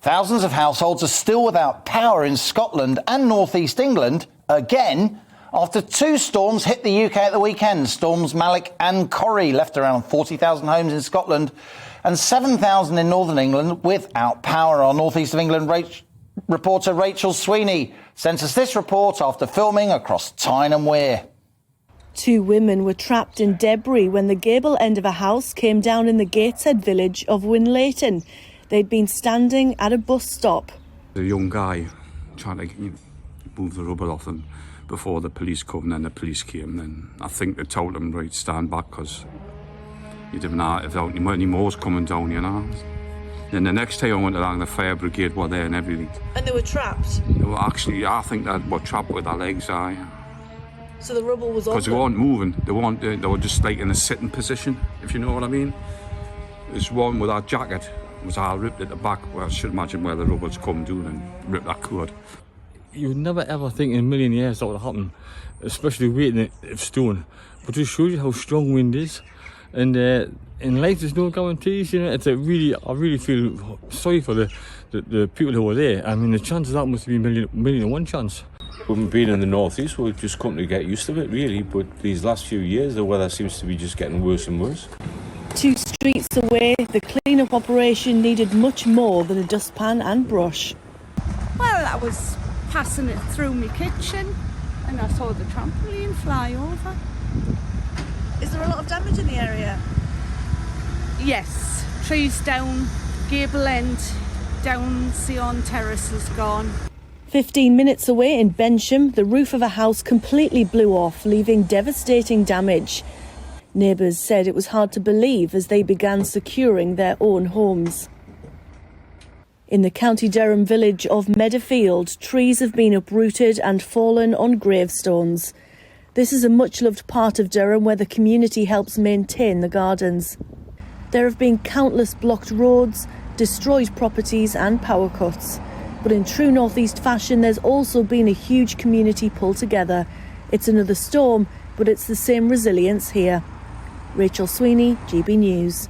Thousands of households are still without power in Scotland and northeast England again after two storms hit the UK at the weekend. Storms Malik and Corrie left around 40,000 homes in Scotland and 7,000 in northern England without power. Our northeast of England reporter Rachel Sweeney sent us this report after filming across Tyne and Wear. Two women were trapped in debris when the gable end of a house came down in the Gateshead village of Winlayton. They'd been standing at a bus stop. The young guy trying to move the rubble off them before the police come, and then the police came. Then I think they told them, right, stand back, because you didn't know if any more was coming down, you know. Then the next day I went along, the fire brigade were there and everything. And they were trapped? They were actually, I think they were trapped with their legs, So the rubble was on because they weren't moving. They were just like in a sitting position, if you know what I mean. There's one with our jacket was all ripped at the back, where I should imagine where the rubbers come down and rip that cord. You would never ever think in a million years that would happen, especially waiting at stone. But it shows you how strong wind is. And in life there's no guarantees, you know. It's I really feel sorry for the people who were there. I mean, the chances of that must be a million and one chance. We've been in the northeast, we've just come to get used to it really, but these last few years the weather seems to be just getting worse and worse. 2 streets away, the clean-up operation needed much more than a dustpan and brush. Well, I was passing it through my kitchen and I saw the trampoline fly over. Is there a lot of damage in the area? Yes, trees down, gable end down, Sion Terrace is gone. 15 minutes away in Bensham, the roof of a house completely blew off, leaving devastating damage. Neighbours said it was hard to believe as they began securing their own homes. In the County Durham village of Meadowfield, trees have been uprooted and fallen on gravestones. This is a much-loved part of Durham where the community helps maintain the gardens. There have been countless blocked roads, destroyed properties and power cuts. But in true northeast fashion, there's also been a huge community pull together. It's another storm, but it's the same resilience here. Rachel Sweeney, GB News.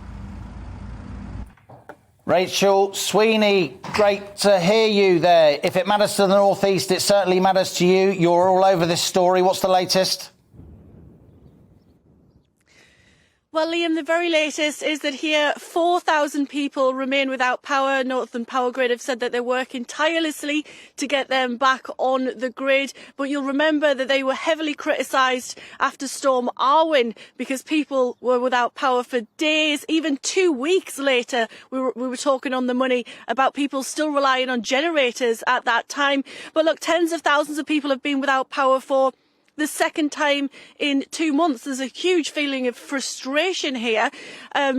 Rachel Sweeney, great to hear you there. If it matters to the northeast, it certainly matters to you. You're all over this story. What's the latest? Well, Liam, the very latest is that here 4,000 people remain without power. Northern Power Grid have said that they're working tirelessly to get them back on the grid. But you'll remember that they were heavily criticised after Storm Arwen because people were without power for days. Even 2 weeks later, we were talking on The Money about people still relying on generators at that time. But look, tens of thousands of people have been without power for the second time in 2 months. There's a huge feeling of frustration here.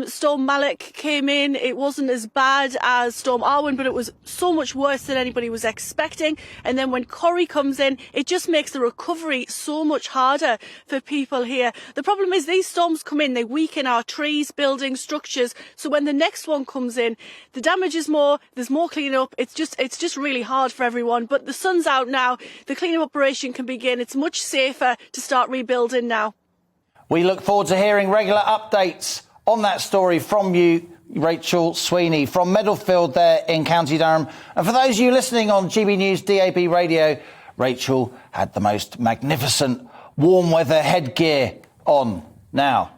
Storm Malik came in. It wasn't as bad as Storm Arwen, but it was so much worse than anybody was expecting. And then when Corrie comes in, it just makes the recovery so much harder for people here. The problem is these storms come in, they weaken our trees, buildings, structures. So when the next one comes in, the damage is more, there's more cleanup. It's just really hard for everyone. But the sun's out now. The cleanup operation can begin. It's much safer to start rebuilding now. We look forward to hearing regular updates on that story from you, Rachel Sweeney, from Meadowfield there in County Durham. And for those of you listening on GB News DAB radio, Rachel had the most magnificent warm weather headgear on. Now,